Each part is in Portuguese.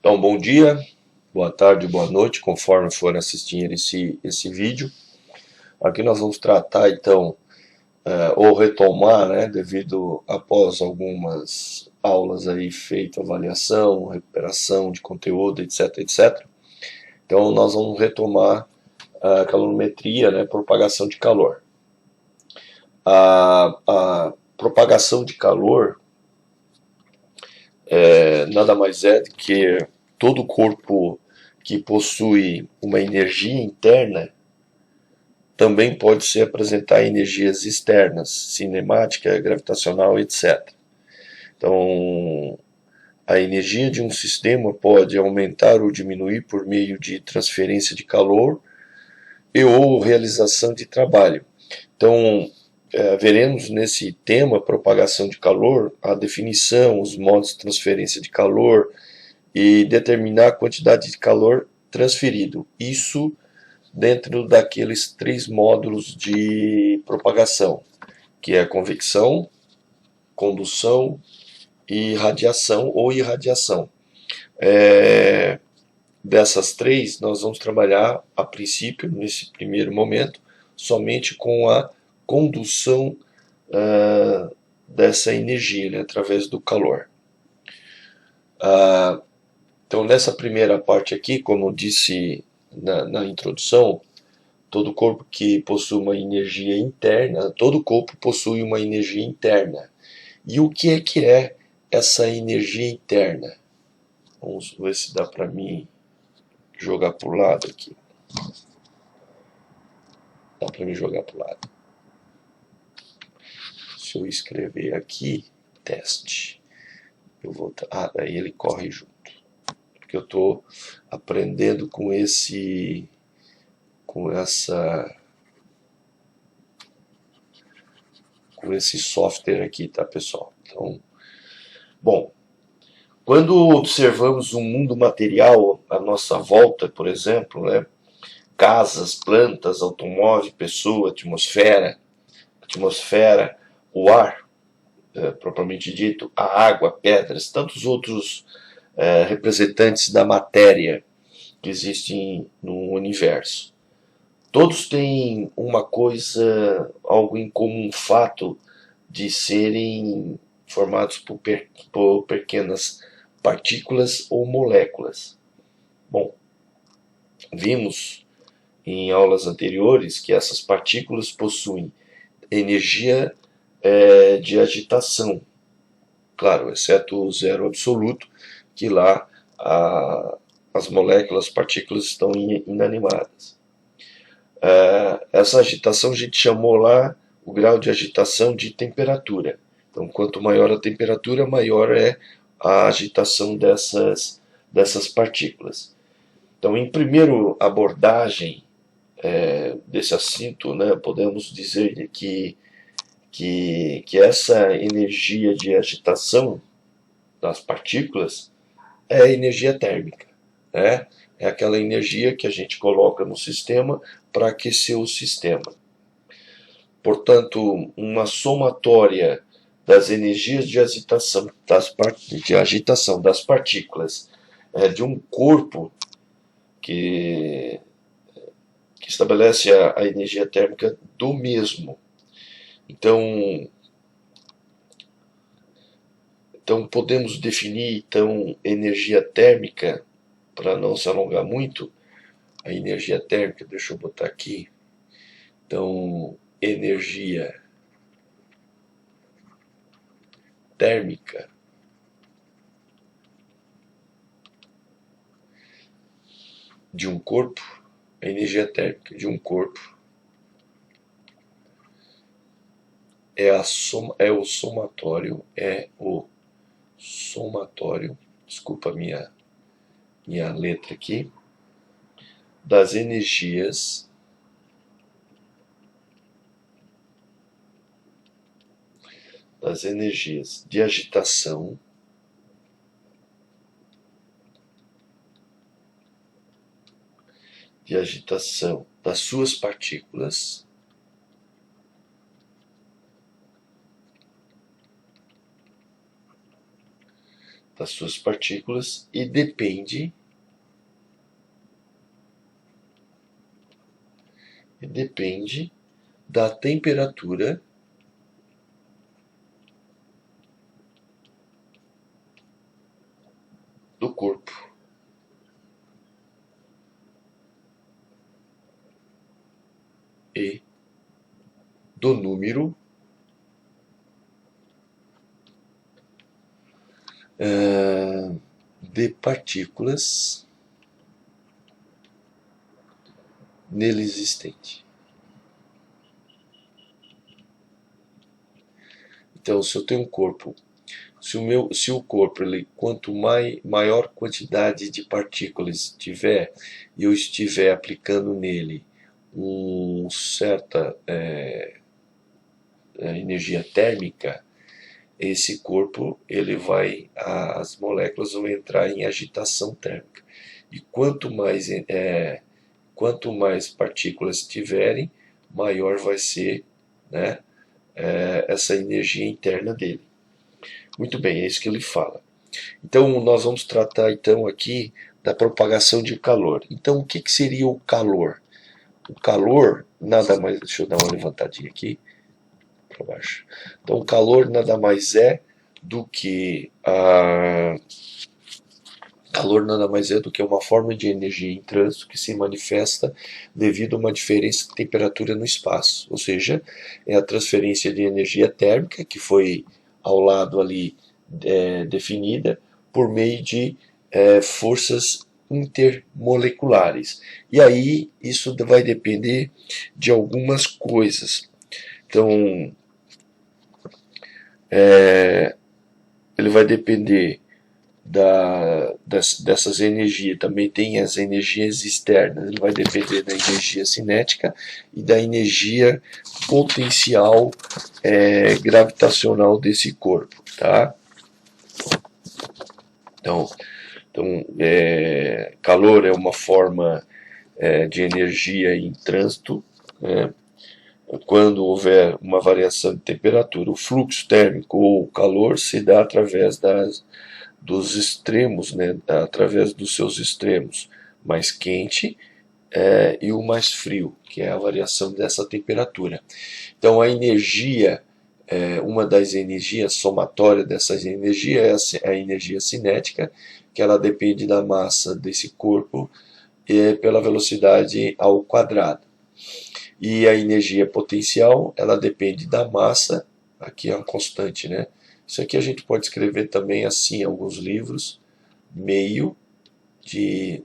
Então, bom dia, boa tarde, boa noite, conforme for assistir esse vídeo. Aqui nós vamos tratar, então, ou retomar, né, devido após algumas aulas aí feita avaliação, recuperação de conteúdo, etc, etc. Então, nós vamos retomar a calorimetria, né, propagação de calor. A propagação de calor nada mais é do que todo corpo que possui uma energia interna também pode se apresentar energias externas, cinemática, gravitacional, etc. Então, a energia de um sistema pode aumentar ou diminuir por meio de transferência de calor e ou realização de trabalho. Então, veremos nesse tema, propagação de calor, a definição, os modos de transferência de calor e determinar a quantidade de calor transferido. Isso dentro daqueles 3 módulos de propagação, que é convecção, condução e radiação ou irradiação. Dessas 3, nós vamos trabalhar, a princípio, nesse primeiro momento, somente com a condução dessa energia, né, através do calor. Então, nessa primeira parte aqui, como eu disse na introdução, todo corpo que possui uma energia interna, todo corpo possui uma energia interna. E o que é essa energia interna? Vamos ver se dá para mim jogar para o lado aqui. Dá para mim jogar para o lado. Se eu escrever aqui, teste, eu vou. Daí ele corre junto. Porque eu estou aprendendo com esse software aqui, tá, pessoal? Então, bom, quando observamos o mundo material à nossa volta, por exemplo, né, casas, plantas, automóvel, pessoa, atmosfera, o ar, propriamente dito, a água, pedras, tantos outros representantes da matéria que existem no universo. Todos têm uma coisa, algo em comum, fato de serem formados por pequenas partículas ou moléculas. Bom, vimos em aulas anteriores que essas partículas possuem energia de agitação, claro, exceto o zero absoluto, que lá as moléculas, as partículas estão inanimadas. Essa agitação a gente chamou lá o grau de agitação de temperatura. Então, quanto maior a temperatura, maior é a agitação dessas partículas. Então, em primeira abordagem desse assunto, né, podemos dizer que essa energia de agitação das partículas é a energia térmica, né? É aquela energia que a gente coloca no sistema para aquecer o sistema. Portanto, uma somatória das energias de agitação das partículas de um corpo que estabelece a energia térmica do mesmo. Então podemos definir energia térmica, para não se alongar muito, a energia térmica, deixa eu botar aqui. Então, energia térmica de um corpo, a energia térmica de um corpo é o somatório, desculpa a minha letra aqui, das energias de agitação das suas partículas das suas partículas e depende da temperatura do corpo. E do número de partículas nele existente. Então, se eu tenho um corpo, se o corpo, quanto maior quantidade de partículas tiver, e eu estiver aplicando nele uma certa energia térmica, esse corpo, as moléculas vão entrar em agitação térmica. E quanto mais partículas tiverem, maior vai ser, né, essa energia interna dele. Muito bem, é isso que ele fala. Então, nós vamos tratar então aqui da propagação de calor. Então, o que seria o calor? O calor, nada mais... Deixa eu dar uma levantadinha aqui para baixo. Então, o calor nada mais é do que uma forma de energia em trânsito que se manifesta devido a uma diferença de temperatura no espaço. Ou seja, é a transferência de energia térmica, que foi ao lado ali definida, por meio de forças intermoleculares. E aí, isso vai depender de algumas coisas. Então, ele vai depender dessas energias. Também tem as energias externas. Ele vai depender da energia cinética e da energia potencial gravitacional desse corpo, tá? Então, calor é uma forma de energia em trânsito, né? Quando houver uma variação de temperatura, o fluxo térmico ou o calor se dá através dos extremos, né? Através dos seus extremos mais quente e o mais frio, que é a variação dessa temperatura. Então a energia, uma das energias somatórias dessas energias é a energia cinética, que ela depende da massa desse corpo pela velocidade ao quadrado. E a energia potencial, ela depende da massa, aqui é uma constante, né? Isso aqui a gente pode escrever também assim em alguns livros, meio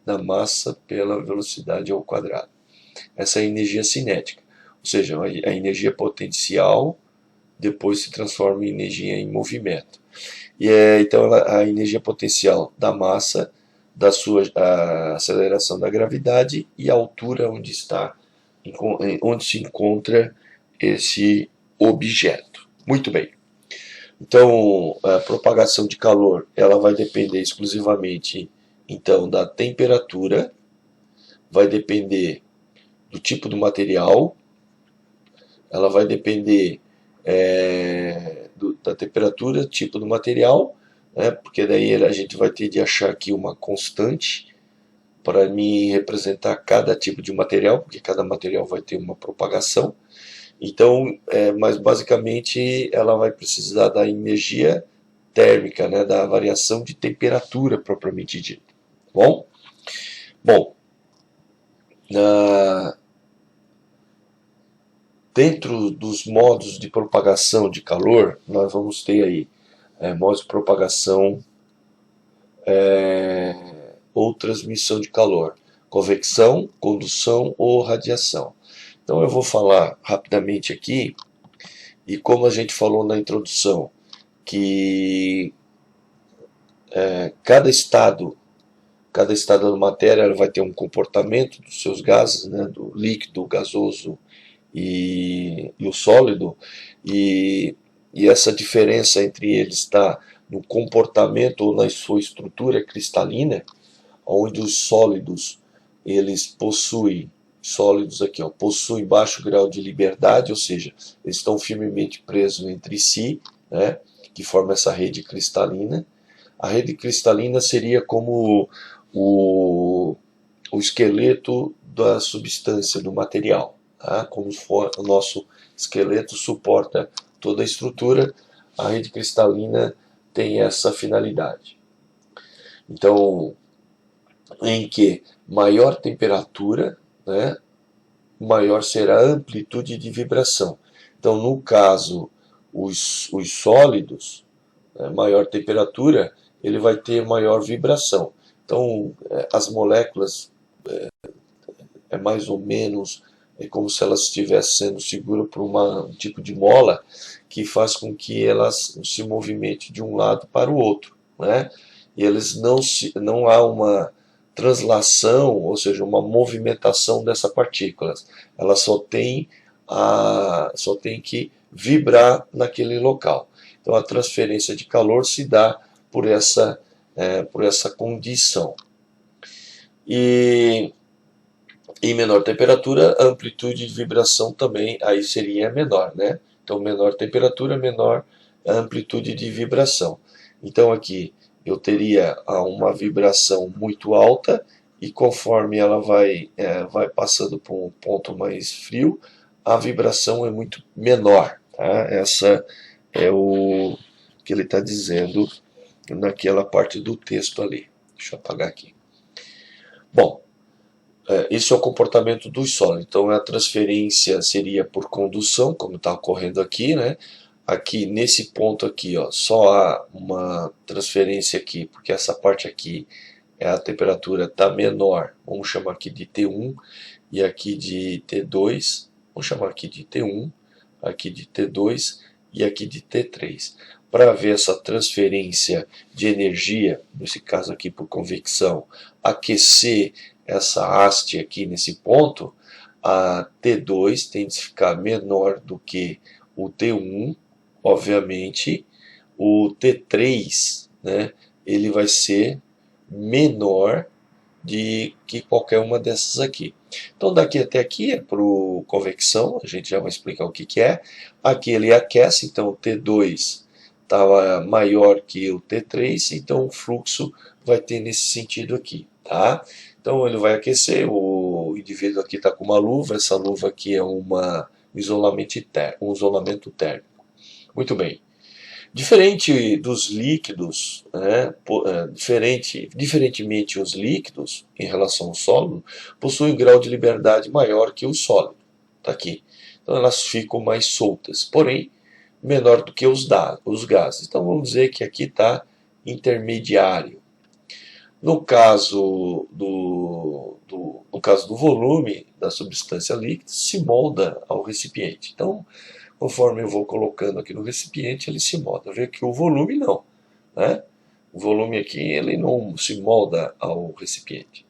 da massa pela velocidade ao quadrado. Essa é a energia cinética, ou seja, a energia potencial depois se transforma em energia em movimento. Então a energia potencial da massa, a aceleração da gravidade e a altura onde se encontra esse objeto. Muito bem. Então, a propagação de calor, ela vai depender exclusivamente então da temperatura, vai depender do tipo do material, ela vai depender da temperatura, tipo do material, né, porque daí a gente vai ter de achar aqui uma constante para me representar cada tipo de material, porque cada material vai ter uma propagação. Então, mas basicamente ela vai precisar da energia térmica, né, da variação de temperatura propriamente dita. Bom, dentro dos modos de propagação de calor, nós vamos ter aí modos de propagação ou transmissão de calor, convecção, condução ou radiação. Então eu vou falar rapidamente aqui, e como a gente falou na introdução, que cada estado da matéria ela vai ter um comportamento dos seus gases, né, do líquido, gasoso e o sólido, e essa diferença entre eles está no comportamento ou na sua estrutura cristalina, onde os sólidos eles possuem baixo grau de liberdade, ou seja, eles estão firmemente presos entre si, né, que forma essa rede cristalina. A rede cristalina seria como o esqueleto da substância, do material. Tá? Como for, o nosso esqueleto suporta toda a estrutura, a rede cristalina tem essa finalidade. Então, em que maior temperatura, né, maior será a amplitude de vibração. Então, no caso, os sólidos, né, maior temperatura, ele vai ter maior vibração. Então, as moléculas é mais ou menos como se elas estivessem sendo seguras por um tipo de mola que faz com que elas se movimentem de um lado para o outro, né? E eles não há uma translação, ou seja, uma movimentação dessas partículas. Ela só tem que vibrar naquele local. Então a transferência de calor se dá por essa condição. E em menor temperatura, a amplitude de vibração também aí seria menor, né? Então, menor temperatura, menor a amplitude de vibração. Então, aqui eu teria uma vibração muito alta e conforme ela vai passando por um ponto mais frio, a vibração é muito menor. Tá? Essa é o que ele está dizendo naquela parte do texto ali. Deixa eu apagar aqui. Bom, esse é o comportamento dos sólidos. Então a transferência seria por condução, como está ocorrendo aqui, né? Aqui nesse ponto aqui, ó, só há uma transferência aqui, porque essa parte aqui a temperatura está menor. Vamos chamar aqui de T1 e aqui de T2. Vamos chamar aqui de T1, aqui de T2 e aqui de T3. Para ver essa transferência de energia, nesse caso aqui por convecção, aquecer essa haste aqui nesse ponto, a T2 tem de ficar menor do que o T1, obviamente. O T3, né, ele vai ser menor de que qualquer uma dessas aqui. Então daqui até aqui é para convecção, a gente já vai explicar o que é. Aqui ele aquece, então o T2 estava maior que o T3, então o fluxo vai ter nesse sentido aqui, tá? Então ele vai aquecer, o indivíduo aqui está com uma luva, essa luva aqui é um isolamento térmico. Muito bem. Diferente dos líquidos, né, diferentemente os líquidos em relação ao sólido, possuem um grau de liberdade maior que o sólido. Tá aqui. Então elas ficam mais soltas, porém menor do que os gases. Então vamos dizer que aqui está intermediário. No caso do volume da substância líquida, se molda ao recipiente. Então, conforme eu vou colocando aqui no recipiente, ele se molda. Vê que o volume não, né? O volume aqui ele não se molda ao recipiente.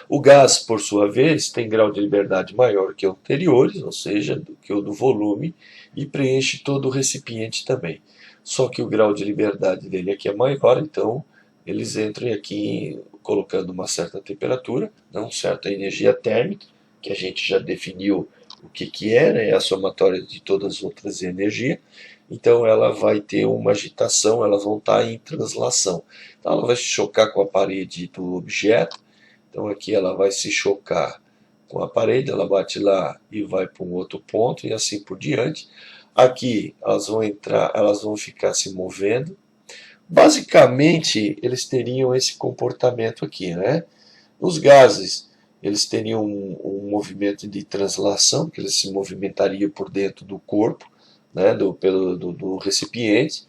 O gás, por sua vez, tem grau de liberdade maior que os anteriores, ou seja, do que o do volume, e preenche todo o recipiente também. Só que o grau de liberdade dele aqui é maior, então eles entram aqui colocando uma certa temperatura, uma certa energia térmica, que a gente já definiu o que é, né? É a somatória de todas as outras energias. Então ela vai ter uma agitação, elas vão estar em translação. Então ela vai se chocar com a parede do objeto. Então aqui ela vai se chocar com a parede, ela bate lá e vai para um outro ponto e assim por diante. Aqui elas vão entrar, elas vão ficar se movendo. Basicamente, eles teriam esse comportamento aqui, né? Os gases, eles teriam um movimento de translação, que eles se movimentariam por dentro do corpo, né? do recipiente.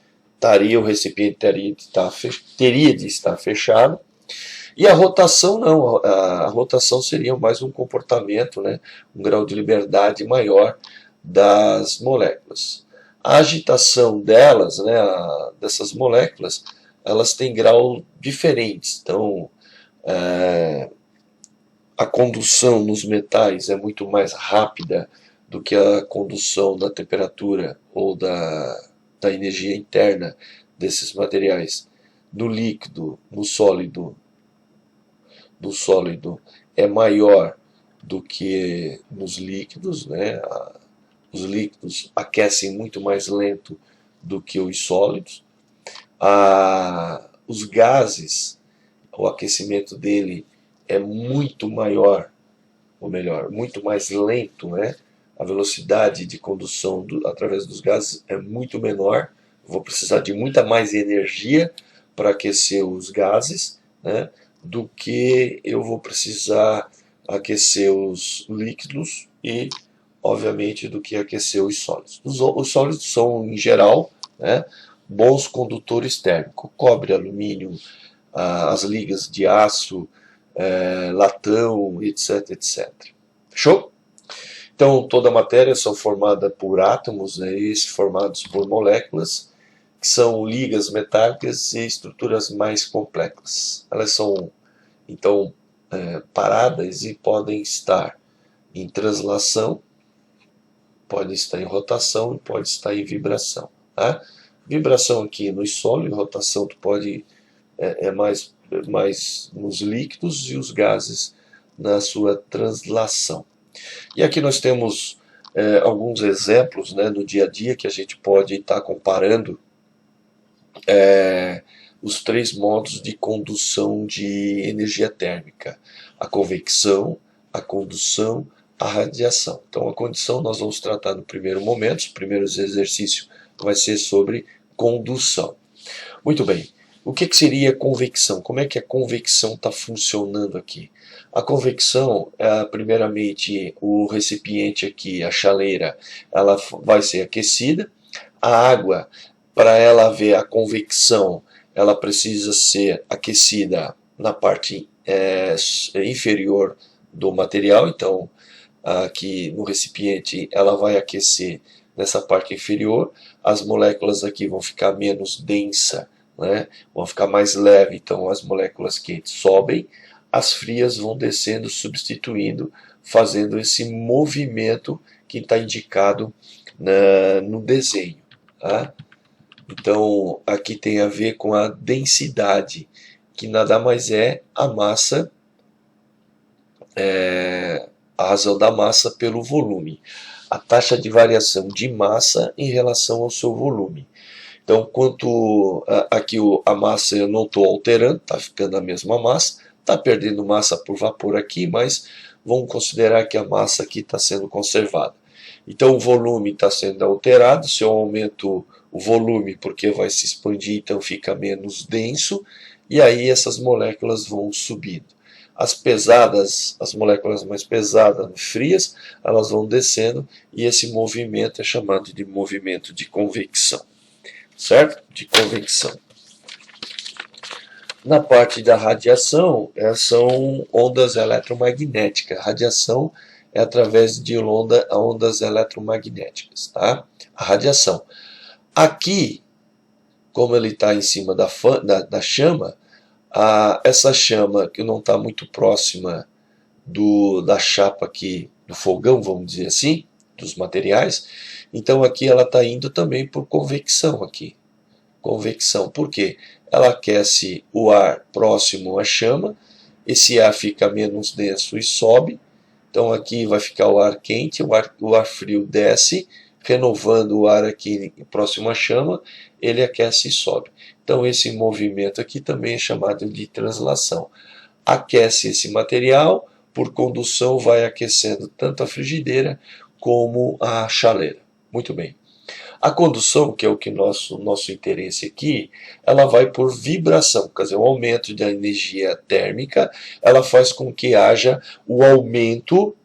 O recipiente teria de estar fechado. E a rotação não, a rotação seria mais um comportamento, né? Um grau de liberdade maior das moléculas. A agitação delas, né, dessas moléculas, elas têm graus diferentes. Então, a condução nos metais é muito mais rápida do que a condução da temperatura ou da energia interna desses materiais. Do líquido, do sólido é maior do que nos líquidos, né? Os líquidos aquecem muito mais lento do que os sólidos. Os gases, o aquecimento dele é muito maior, ou melhor, muito mais lento, né? A velocidade de condução através dos gases é muito menor. Vou precisar de muita mais energia para aquecer os gases, né? Do que eu vou precisar aquecer os líquidos e, obviamente, do que aquecer os sólidos. Os sólidos são, em geral, né, bons condutores térmicos. Cobre, alumínio, as ligas de aço, latão, etc, etc. Show? Então, toda a matéria são formada por átomos, né, formados por moléculas, que são ligas metálicas e estruturas mais complexas. Elas são, então, paradas e podem estar em translação, pode estar em rotação e pode estar em vibração. Tá? Vibração aqui no sólido, rotação pode mais nos líquidos e os gases na sua translação. E aqui nós temos alguns exemplos, né, no dia a dia que a gente pode estar comparando os três modos de condução de energia térmica: a convecção, a condução, a radiação. Então a condução nós vamos tratar no primeiro momento, o primeiro exercício vai ser sobre condução. Muito bem, o que seria convecção? Como é que a convecção está funcionando aqui? A convecção, primeiramente, o recipiente aqui, a chaleira, ela vai ser aquecida. A água, para ela haver a convecção, ela precisa ser aquecida na parte inferior do material. Então, aqui no recipiente, ela vai aquecer nessa parte inferior. As moléculas aqui vão ficar menos densas, né? Vão ficar mais leves. Então, as moléculas quentes sobem, as frias vão descendo, substituindo, fazendo esse movimento que está indicado no desenho. Tá? Então, aqui tem a ver com a densidade, que nada mais é a massa, a razão da massa pelo volume. A taxa de variação de massa em relação ao seu volume. Então, quanto aqui a massa eu não estou alterando, está ficando a mesma massa, está perdendo massa por vapor aqui, mas vamos considerar que a massa aqui está sendo conservada. Então, o volume está sendo alterado. Se eu aumento o volume, porque vai se expandir, então fica menos denso, e aí essas moléculas vão subindo. As pesadas, as moléculas mais pesadas, frias, elas vão descendo, e esse movimento é chamado de movimento de convecção. Certo? De convecção. Na parte da radiação, são ondas eletromagnéticas. Radiação é através de ondas eletromagnéticas. Tá? A radiação. Aqui, como ele está em cima da chama, essa chama que não está muito próxima da chapa aqui, do fogão, vamos dizer assim, dos materiais, então aqui ela está indo também por convecção aqui. Convecção, por quê? Ela aquece o ar próximo à chama, esse ar fica menos denso e sobe, então aqui vai ficar o ar quente, o ar frio desce, renovando o ar aqui próximo à chama, ele aquece e sobe. Então esse movimento aqui também é chamado de translação. Aquece esse material, por condução vai aquecendo tanto a frigideira como a chaleira. Muito bem. A condução, que é o que nosso interesse aqui, ela vai por vibração, quer dizer, o aumento da energia térmica, ela faz com que haja o aumento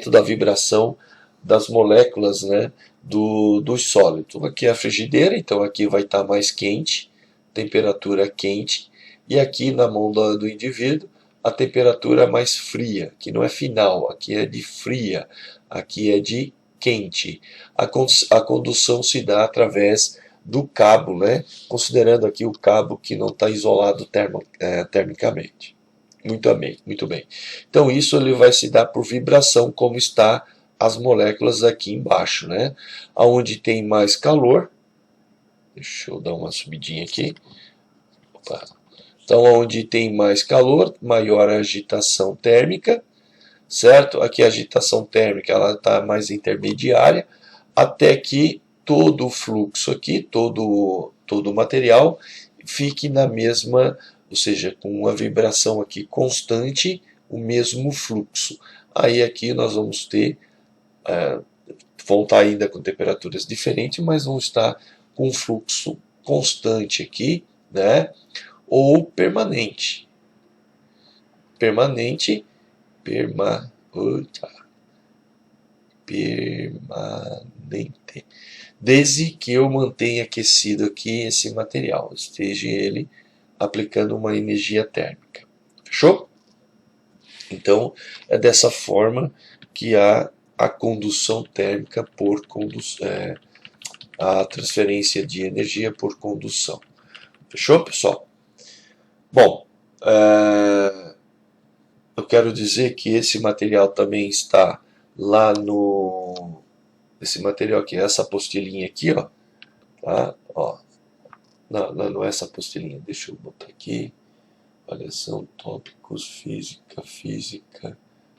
da vibração das moléculas, né, dos sólidos. Aqui é a frigideira, então aqui vai estar mais quente, temperatura quente, e aqui na mão do indivíduo a temperatura mais fria, que não é final, aqui é de fria, aqui é de quente. A condução se dá através do cabo, né, considerando aqui o cabo que não está isolado termicamente. Muito bem. Então isso ele vai se dar por vibração, como está as moléculas aqui embaixo, né? Onde tem mais calor, deixa eu dar uma subidinha aqui. Opa. Então, onde tem mais calor, maior a agitação térmica, certo? Aqui a agitação térmica ela está mais intermediária, até que todo o fluxo aqui, todo o material, fique na mesma, ou seja, com uma vibração aqui constante, o mesmo fluxo. Aí aqui nós vamos ter, vão estar ainda com temperaturas diferentes, mas vão estar com um fluxo constante aqui, né? Ou permanente. Permanente, permanente. Desde que eu mantenha aquecido aqui esse material, esteja ele aplicando uma energia térmica. Fechou? Então, é dessa forma que há a condução térmica por a transferência de energia por condução. Fechou, pessoal? Bom, eu quero dizer que esse material também está lá no... Esse material aqui, essa apostilinha aqui, ó. Tá? Ó. Não é essa apostilinha, deixa eu botar aqui. Avaliação, tópicos, física,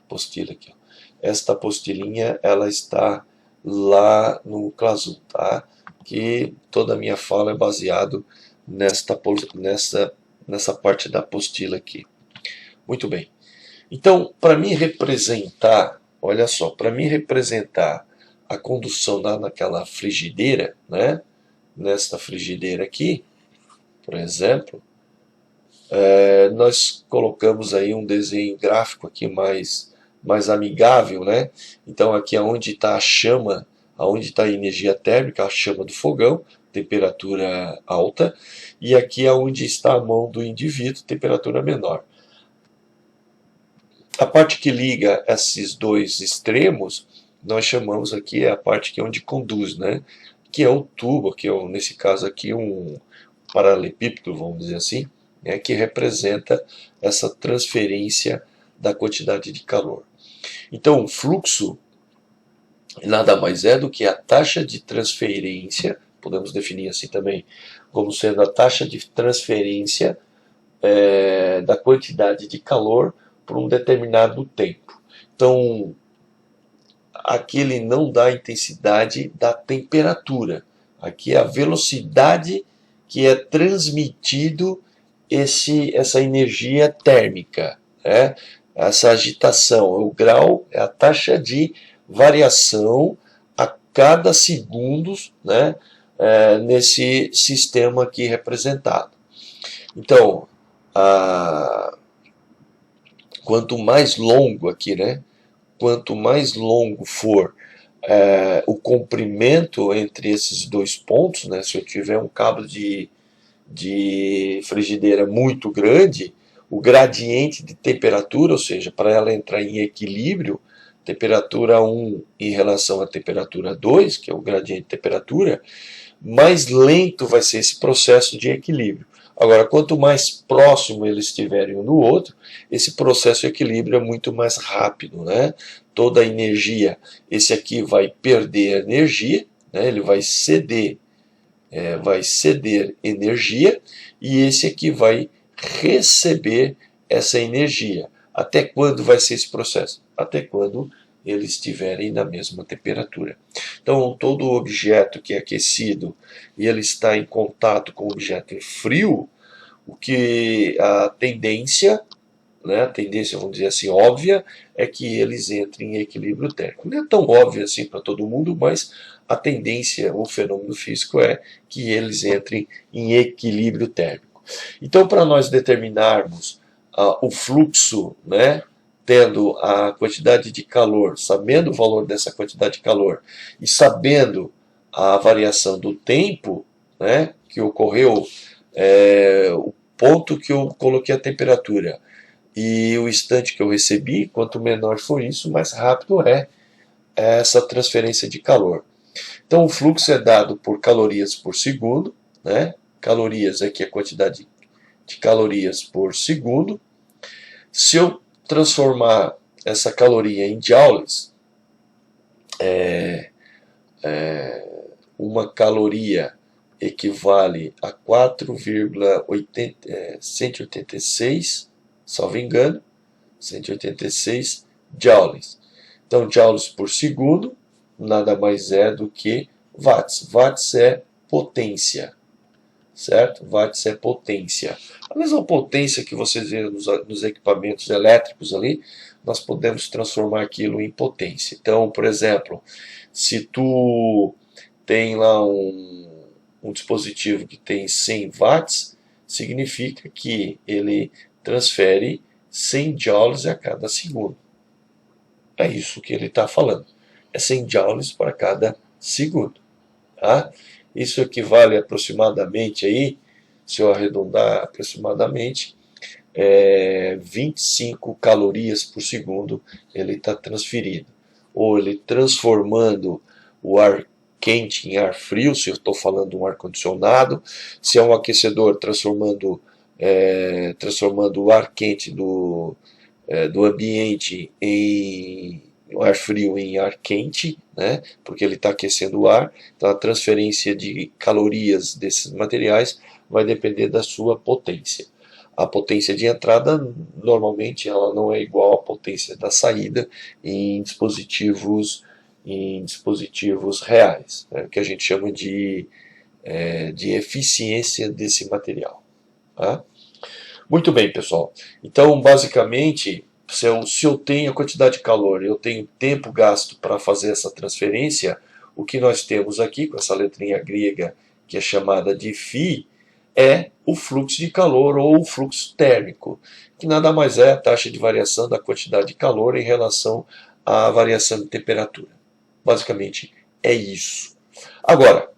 apostila aqui, ó. Esta apostilinha, ela está lá no Classroom, tá? Que toda a minha fala é baseado nessa parte da apostila aqui. Muito bem. Então, para me representar, olha só, para me representar a condução naquela frigideira, né? Nesta frigideira aqui, por exemplo, nós colocamos aí um desenho gráfico aqui mais amigável, né? Então aqui é onde está a chama, onde está a energia térmica, a chama do fogão, temperatura alta, e aqui é onde está a mão do indivíduo, temperatura menor. A parte que liga esses dois extremos, nós chamamos aqui a parte que é onde conduz, né? Que é o tubo, que é, nesse caso aqui, um paralelepípedo, vamos dizer assim, né? Que representa essa transferência da quantidade de calor. Então, o fluxo nada mais é do que a taxa de transferência, podemos definir assim também, como sendo a taxa de transferência da quantidade de calor por um determinado tempo. Então, aqui ele não dá a intensidade da temperatura. Aqui é a velocidade que é transmitido essa energia térmica, né? Essa agitação, o grau é a taxa de variação a cada segundo, né? Nesse sistema aqui representado. Então, quanto mais longo aqui, né? Quanto mais longo for o comprimento entre esses dois pontos, né? Se eu tiver um cabo de frigideira muito grande, o gradiente de temperatura, ou seja, para ela entrar em equilíbrio, temperatura 1 em relação à temperatura 2, que é o gradiente de temperatura, mais lento vai ser esse processo de equilíbrio. Agora, quanto mais próximo eles estiverem um do outro, esse processo de equilíbrio é muito mais rápido, né? Toda a energia, esse aqui vai perder energia, né? Ele vai ceder energia, e esse aqui vai receber essa energia. Até quando vai ser esse processo? Até quando eles estiverem na mesma temperatura. Então, todo objeto que é aquecido e ele está em contato com o objeto frio, o que a tendência, vamos dizer assim, óbvia, é que eles entrem em equilíbrio térmico. Não é tão óbvio assim para todo mundo, mas a tendência, o fenômeno físico é que eles entrem em equilíbrio térmico. Então, para nós determinarmos o fluxo, né, tendo a quantidade de calor, sabendo o valor dessa quantidade de calor e sabendo a variação do tempo, né, que ocorreu, o ponto que eu coloquei a temperatura e o instante que eu recebi, quanto menor for isso, mais rápido é essa transferência de calor. Então o fluxo é dado por calorias por segundo, né? Calorias aqui é a quantidade de calorias por segundo. Se eu transformar essa caloria em joules, uma caloria equivale a 4,186, salvo engano, 186 joules. Então, joules por segundo nada mais é do que watts. Watts é potência, certo? Watts é potência. A mesma potência que vocês veem nos equipamentos elétricos ali, nós podemos transformar aquilo em potência. Então, por exemplo, se tu tem lá um dispositivo que tem 100 watts, significa que ele transfere 100 joules a cada segundo. É isso que ele está falando. É 100 joules para cada segundo. Tá? Isso equivale aproximadamente aí, se eu arredondar aproximadamente, 25 calorias por segundo ele está transferindo. Ou ele transformando o ar quente em ar frio, se eu estou falando de um ar-condicionado, se é um aquecedor transformando o ar quente do ambiente em ar frio em ar quente, né? Porque ele está aquecendo o ar. Então a transferência de calorias desses materiais vai depender da sua potência. A potência de entrada normalmente ela não é igual à potência da saída em dispositivos reais, né? Que a gente chama de eficiência desse material. Tá? Muito bem, pessoal. Então, basicamente, se eu tenho a quantidade de calor, eu tenho tempo gasto para fazer essa transferência, o que nós temos aqui, com essa letrinha grega, que é chamada de φ, é o fluxo de calor ou o fluxo térmico, que nada mais é a taxa de variação da quantidade de calor em relação à variação de temperatura. Basicamente, é isso. Agora,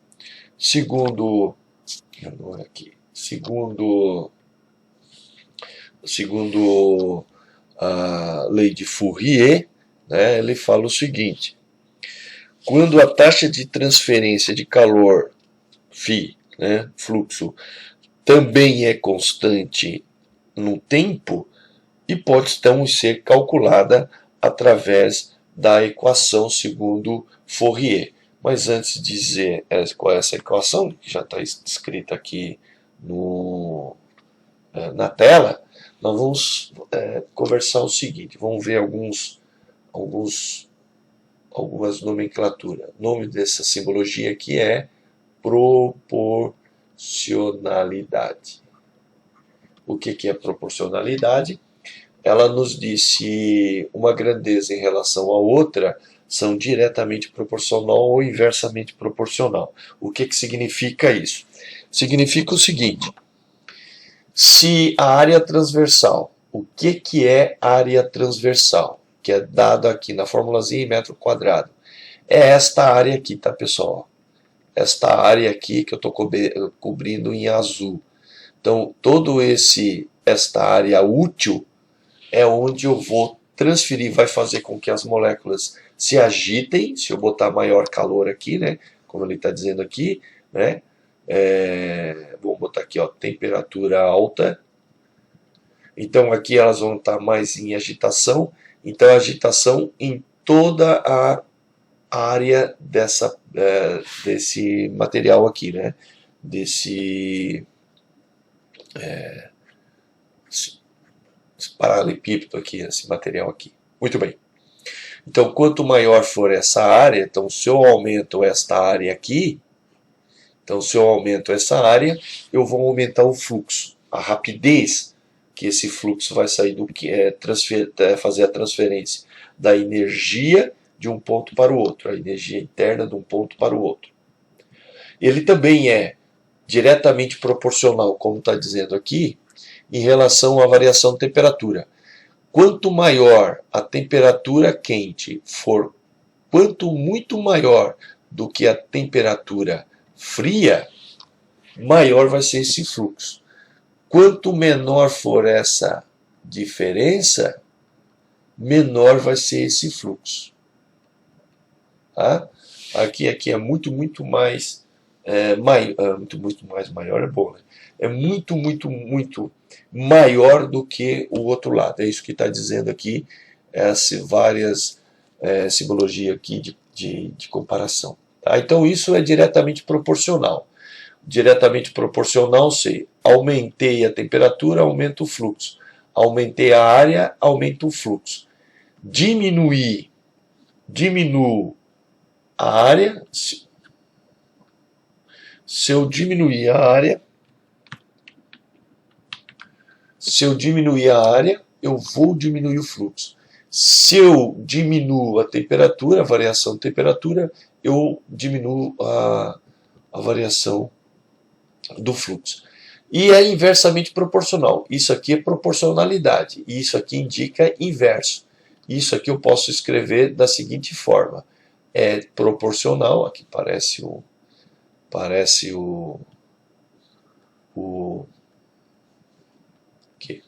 segundo a lei de Fourier, né, ele fala o seguinte: quando a taxa de transferência de calor, φ, né, fluxo, também é constante no tempo, e pode então ser calculada através da equação segundo Fourier. Mas antes de dizer qual é essa equação, que já está escrita aqui na tela, nós vamos conversar o seguinte, vamos ver algumas nomenclaturas. O nome dessa simbologia aqui é proporcionalidade. O que é proporcionalidade? Ela nos diz se uma grandeza em relação a outra são diretamente proporcional ou inversamente proporcional. O que significa isso? Significa o seguinte: se a área transversal, o que é área transversal? Que é dado aqui na formulazinha em metro quadrado. É esta área aqui, tá, pessoal? Esta área aqui que eu estou cobrindo em azul. Então, esta área útil é onde eu vou transferir, vai fazer com que as moléculas se agitem, se eu botar maior calor aqui, né? Como ele está dizendo aqui, né? Vamos botar aqui, ó, temperatura alta. Então aqui elas vão estar mais em agitação. Então a agitação em toda a área desse material aqui, né? Desse paralelepípedo aqui, esse material aqui. Muito bem. Então, quanto maior for essa área, então se eu aumento esta área aqui, eu vou aumentar o fluxo, a rapidez que esse fluxo vai sair do que fazer a transferência da energia de um ponto para o outro, a energia interna de um ponto para o outro. Ele também é diretamente proporcional, como está dizendo aqui, em relação à variação de temperatura. Quanto maior a temperatura quente for, muito maior do que a temperatura fria, maior vai ser esse fluxo. Quanto menor for essa diferença, menor vai ser esse fluxo. Tá? Aqui é muito mais maior é bom, né? É muito maior do que o outro lado. É isso que está dizendo aqui, várias simbologias aqui de comparação. Tá? Então isso é diretamente proporcional. Diretamente proporcional, se aumentei a temperatura, aumenta o fluxo. Aumentei a área, aumenta o fluxo. Diminuo a área, Se eu diminuir a área, eu vou diminuir o fluxo. Se eu diminuo a temperatura, a variação de temperatura, eu diminuo a variação do fluxo. E é inversamente proporcional. Isso aqui é proporcionalidade. E isso aqui indica inverso. Isso aqui eu posso escrever da seguinte forma. É proporcional, aqui parece aqui.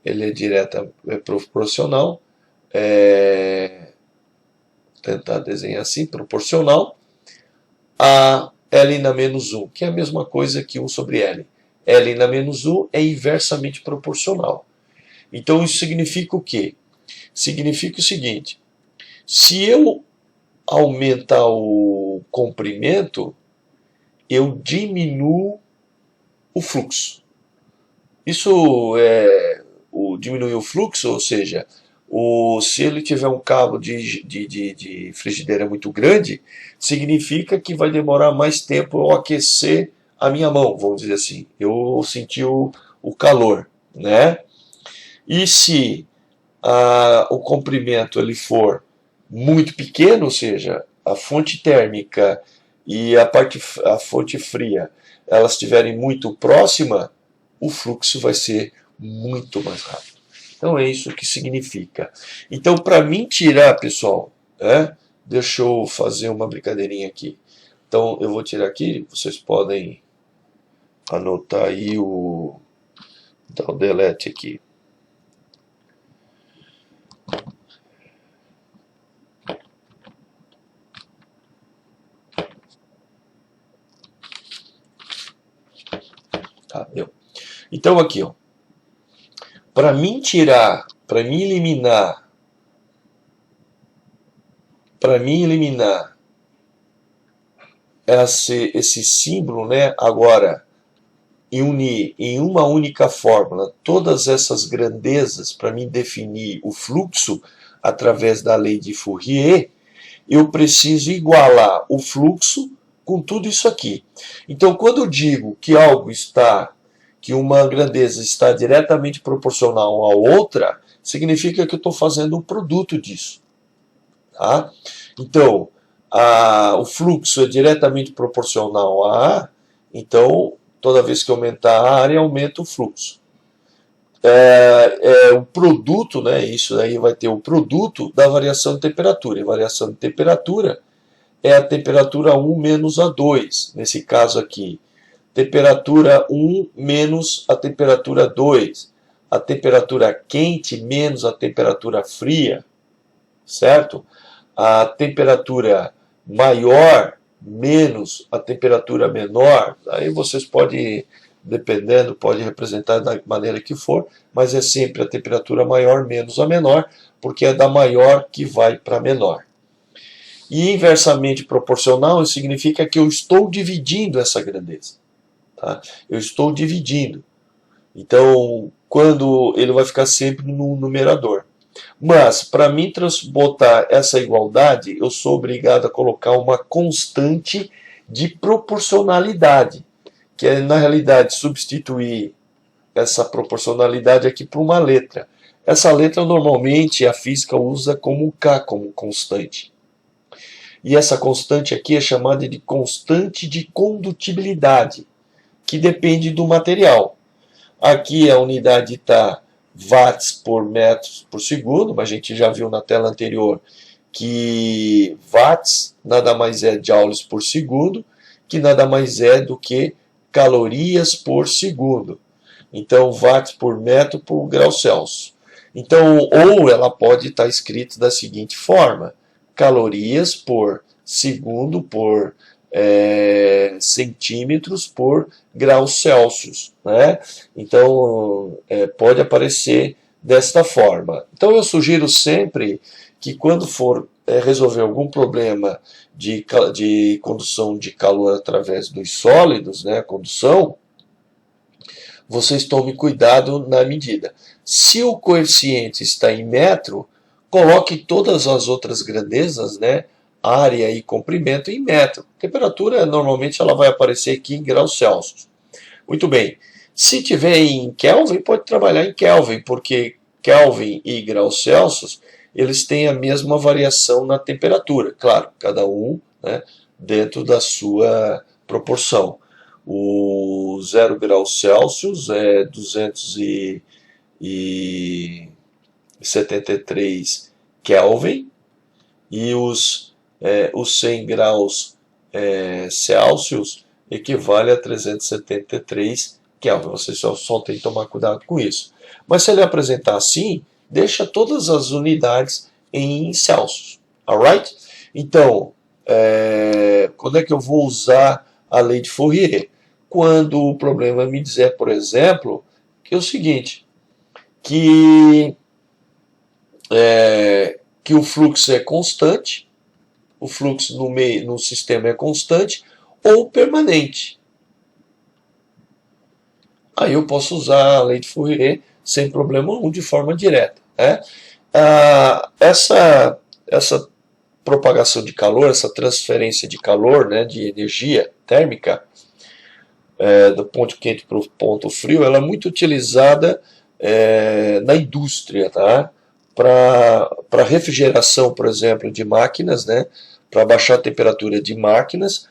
Ele é é proporcional. Tentar desenhar assim, proporcional a L na menos 1, que é a mesma coisa que 1 sobre L. L na menos 1 é inversamente proporcional. Então isso significa o quê? Significa o seguinte: se eu aumentar o comprimento, eu diminuo o fluxo. Isso é diminuir o fluxo, ou seja, se ele tiver um cabo de frigideira muito grande, significa que vai demorar mais tempo eu aquecer a minha mão, vamos dizer assim. Eu senti o calor, né? E se o comprimento ele for muito pequeno, ou seja, a fonte térmica e a fonte fria, elas estiverem muito próximas, o fluxo vai ser muito mais rápido. Então é isso que significa. Então, para mim tirar, pessoal, deixa eu fazer uma brincadeirinha aqui. Então eu vou tirar aqui, vocês podem anotar aí dar o delete aqui. Tá, deu. Então aqui, ó, para mim eliminar esse símbolo, né, agora, e unir em uma única fórmula todas essas grandezas para mim definir o fluxo através da lei de Fourier, eu preciso igualar o fluxo com tudo isso aqui. Então, quando eu digo que que uma grandeza está diretamente proporcional à outra, significa que eu estou fazendo um produto disso. Tá? Então, o fluxo é diretamente proporcional a A, então, toda vez que aumentar a área, aumenta o fluxo. O produto, né, isso aí vai ter o produto da variação de temperatura. E variação de temperatura é a temperatura 1 menos a 2, nesse caso aqui. Temperatura 1 menos a temperatura 2. A temperatura quente menos a temperatura fria, certo? A temperatura maior menos a temperatura menor. Aí vocês podem, dependendo, pode representar da maneira que for, mas é sempre a temperatura maior menos a menor, porque é da maior que vai para a menor. E inversamente proporcional significa que eu estou dividindo essa grandeza. Tá? Eu estou dividindo. Então, quando ele vai ficar sempre no numerador. Mas, para mim botar essa igualdade, eu sou obrigado a colocar uma constante de proporcionalidade, que é, na realidade, substituir essa proporcionalidade aqui por uma letra. Essa letra, normalmente, a física usa como K, como constante. E essa constante aqui é chamada de constante de condutibilidade, que depende do material. Aqui a unidade está watts por metros por segundo, mas a gente já viu na tela anterior que watts nada mais é joules por segundo, que nada mais é do que calorias por segundo. Então, watts por metro por grau Celsius. Então, ou ela pode estar escrita da seguinte forma: calorias por segundo por centímetros por graus Celsius, né? Então, pode aparecer desta forma. Então, eu sugiro sempre que quando for resolver algum problema de condução de calor através dos sólidos, né, condução, vocês tomem cuidado na medida. Se o coeficiente está em metro, coloque todas as outras grandezas, né, área e comprimento em metro. Temperatura, normalmente, ela vai aparecer aqui em graus Celsius. Muito bem. Se tiver em Kelvin, pode trabalhar em Kelvin, porque Kelvin e graus Celsius, eles têm a mesma variação na temperatura. Claro, cada um, né, dentro da sua proporção. O 0 graus Celsius é 273 Kelvin, e os 100 graus Celsius equivale a 373 Kelvin. Você só tem que tomar cuidado com isso. Mas se ele apresentar assim, deixa todas as unidades em Celsius. Alright? Então, quando é que eu vou usar a lei de Fourier? Quando o problema me dizer, por exemplo, que é o seguinte, que o fluxo é constante, o fluxo no sistema é constante ou permanente. Aí eu posso usar a lei de Fourier sem problema algum, de forma direta. Né? Essa propagação de calor, essa transferência de calor, né, de energia térmica, do ponto quente para o ponto frio, ela é muito utilizada na indústria, tá? Para refrigeração, por exemplo, de máquinas, né? Para baixar a temperatura de máquinas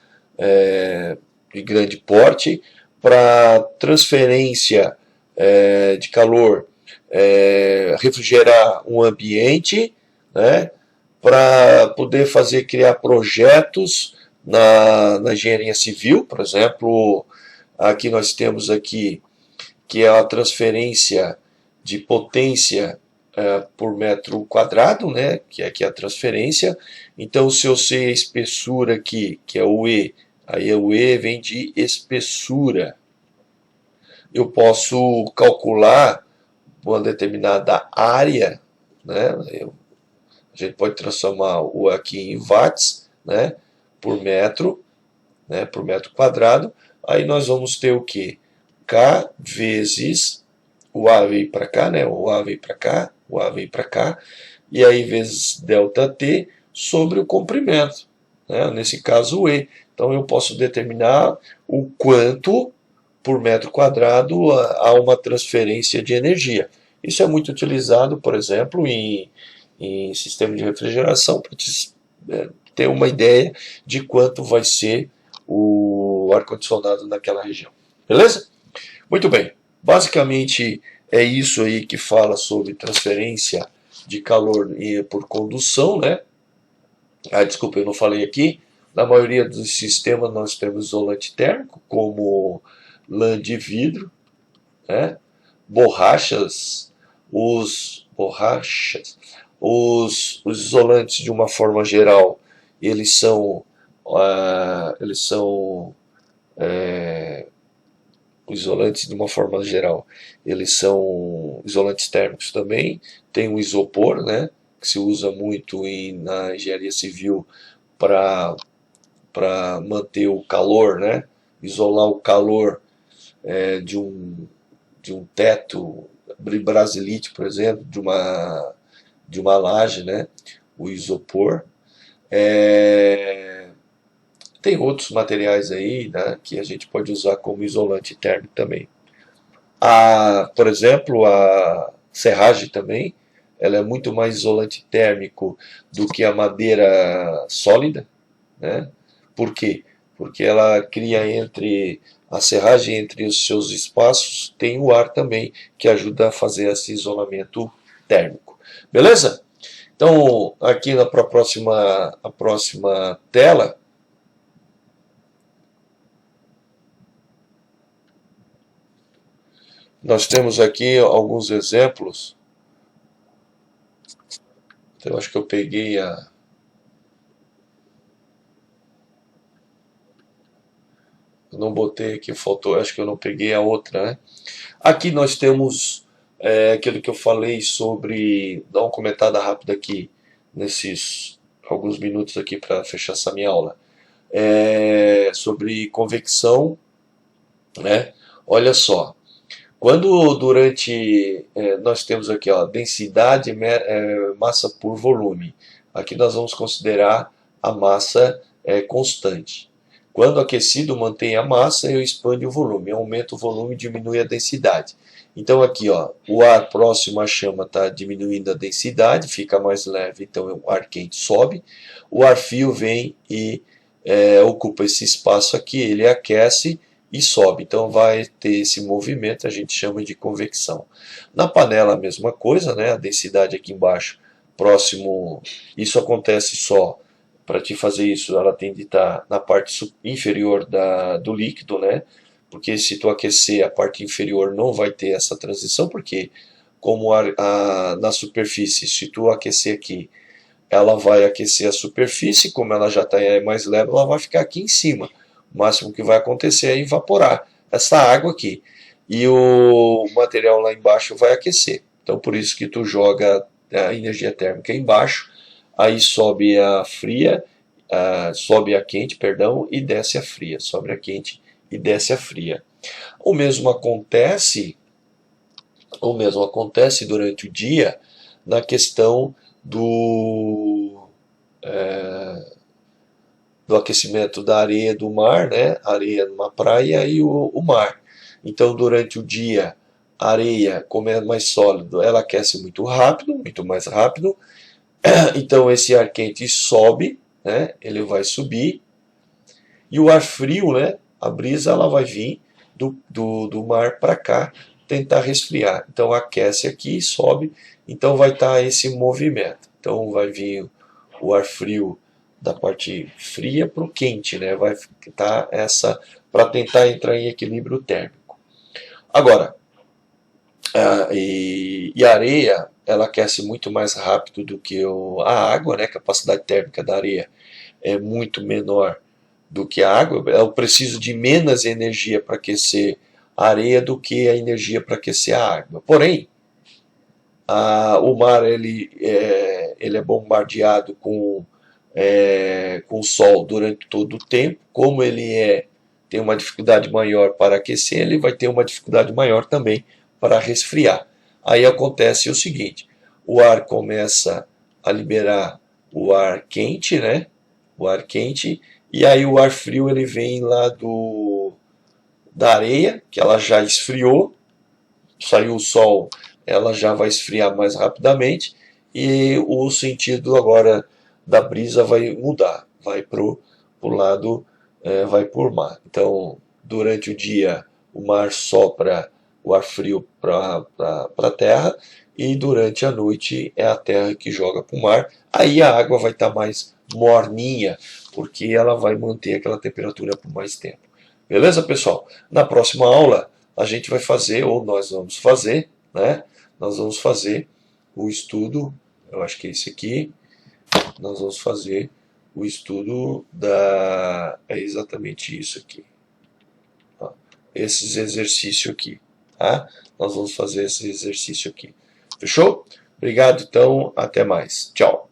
de grande porte, para transferência de calor, refrigerar um ambiente, né? Para poder criar projetos na engenharia civil, por exemplo, aqui nós temos aqui que é a transferência de potência por metro quadrado, né, que é aqui a transferência. Então, se eu sei a espessura aqui, que é o E, aí o E vem de espessura. Eu posso calcular uma determinada área, né, a gente pode transformar o aqui em watts, né, por metro quadrado. Aí nós vamos ter o que? K vezes o A veio para cá, né? O A veio para cá, o A veio para cá, e aí vezes ΔT sobre o comprimento, né? Nesse caso o E. Então eu posso determinar o quanto por metro quadrado há uma transferência de energia. Isso é muito utilizado, por exemplo, em sistema de refrigeração, para ter uma ideia de quanto vai ser o ar-condicionado naquela região. Beleza? Muito bem. Basicamente é isso aí que fala sobre transferência de calor por condução, né? Desculpa, eu não falei aqui. Na maioria dos sistemas nós temos isolante térmico, como lã de vidro, né? Borrachas, os isolantes de uma forma geral, eles são isolantes de uma forma geral, eles são isolantes térmicos também. Tem o isopor, né, que se usa muito na engenharia civil para manter o calor, né, isolar o calor de um teto brasilite, por exemplo, de uma laje, né, o isopor. Tem outros materiais aí, né, que a gente pode usar como isolante térmico também. Por exemplo, a serragem também, ela é muito mais isolante térmico do que a madeira sólida, né? Por quê? Porque ela cria a serragem, entre os seus espaços, tem o ar também, que ajuda a fazer esse isolamento térmico. Beleza? Então, aqui a próxima tela, nós temos aqui alguns exemplos. Então, eu acho que eu peguei eu não botei aqui, faltou, acho que eu não peguei a outra, né? Aqui nós temos aquilo que eu falei sobre, dar uma comentada rápida aqui, nesses alguns minutos aqui para fechar essa minha aula, sobre convecção, né? Olha só, quando nós temos aqui, ó, densidade, massa por volume, aqui nós vamos considerar a massa é constante. Quando aquecido, mantém a massa e expande o volume. Aumenta o volume e diminui a densidade. Então aqui, ó, o ar próximo à chama está diminuindo a densidade, fica mais leve, então o ar quente sobe. O ar frio vem e ocupa esse espaço aqui, ele aquece e sobe. Então vai ter esse movimento, a gente chama de convecção. Na panela a mesma coisa, né? A densidade aqui embaixo, próximo, isso acontece só, para te fazer isso, ela tem de estar na parte inferior do líquido, né? Porque se tu aquecer a parte inferior não vai ter essa transição, porque como na superfície, se tu aquecer aqui, ela vai aquecer a superfície, como ela já está mais leve, ela vai ficar aqui em cima. O máximo que vai acontecer é evaporar essa água aqui. E o material lá embaixo vai aquecer. Então por isso que tu joga a energia térmica embaixo, aí sobe a fria, sobe a quente, perdão, e desce a fria. Sobe a quente e desce a fria. O mesmo acontece durante o dia na questão do aquecimento da areia do mar, né? Areia numa praia e o mar. Então, durante o dia, a areia, como é mais sólido, ela aquece muito rápido, muito mais rápido. Então, esse ar quente sobe, né? Ele vai subir. E o ar frio, né? A brisa, ela vai vir do mar para cá, tentar resfriar. Então, aquece aqui e sobe. Então, vai estar esse movimento. Então, vai vir o ar frio da parte fria para o quente, né? Vai estar essa para tentar entrar em equilíbrio térmico. Agora, e a areia, ela aquece muito mais rápido do que a água, né? A capacidade térmica da areia é muito menor do que a água. Eu preciso de menos energia para aquecer a areia do que a energia para aquecer a água. Porém, o mar ele é bombardeado com o sol durante todo o tempo. Como ele tem uma dificuldade maior para aquecer, ele vai ter uma dificuldade maior também para resfriar. Aí acontece o seguinte: o ar começa a liberar o ar quente, né? O ar quente, e aí o ar frio ele vem lá da areia, que ela já esfriou, saiu o sol, ela já vai esfriar mais rapidamente, e o sentido agora da brisa vai mudar, vai para o lado, vai por mar. Então, durante o dia, o mar sopra o ar frio para a terra, e durante a noite é a terra que joga para o mar. Aí a água vai estar mais morninha, porque ela vai manter aquela temperatura por mais tempo. Beleza, pessoal? Na próxima aula, a gente vai fazer, ou nós vamos fazer, né? Nós vamos fazer o estudo, eu acho que é esse aqui, nós vamos fazer o estudo é exatamente isso aqui. Esses exercícios aqui, tá? Nós vamos fazer esse exercício aqui. Fechou? Obrigado, então, até mais. Tchau.